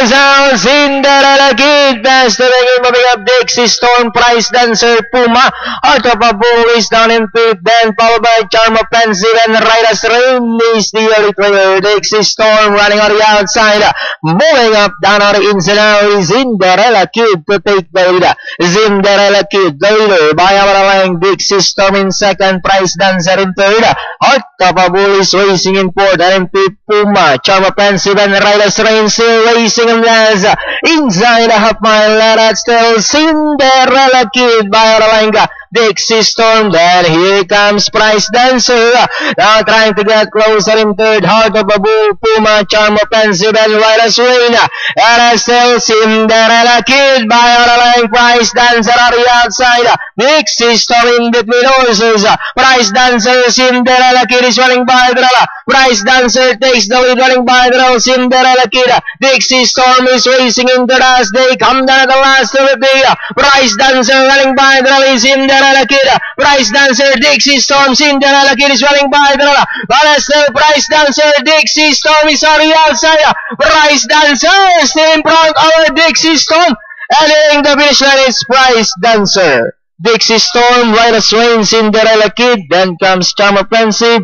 Sound Cinderella Kid, best of the moving up Dixie Storm, Price Dancer, Puma, Heart of a Bull is down in fifth, then followed by Charm Offensive and Right as Rain is the early player. Dixie Storm running on the outside, moving up down on the inside now is Cinderella Kid to take the lead. Cinderella Kid, the leader by our line, Dixie Storm in second, Price Dancer in third, Heart of a Bull is racing in fourth, and in fifth, Puma, Charm Offensive and Right as Rain still racing in last. Inside a half mile, that's still Cinderella Kid by Oralinga. Dixie Storm, then here comes Price Dancer. Now trying to get closer in third, Heart of a Bull, Puma, Charm Offensive, and Right as Rain. And still Cinderella Kid by Oralinga. Price Dancer on the outside. Dixie Storm in between horses. Price Dancer, Cinderella Kid is running by the roll. Price Dancer takes the lead, running by the roll. Cinderella Kid. Dixie Storm is racing into the last. They come down at the last of the day. Price Dancer running by the roll is Cinderella Kid. Price Dancer, Dixie Storm, Cinderella Kid is running by the roll. But still Price Dancer, Dixie Storm is on the outside. Price Dancer still in front of Dixie Storm. And hitting the finish line is Price Dancer. Dixie Storm, Right as Rain, Cinderella Kid, then comes Charm Offensive,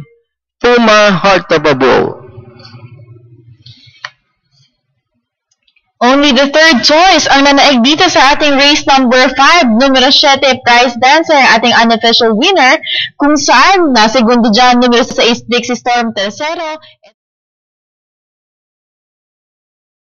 Puma, Heart of a Bull. Only the third choice ang nanaig dito sa ating race number 5, numero 7, Price Dancer, ang ating unofficial winner, kung saan na segundo dyan, numero 6, Dixie Storm, tercero.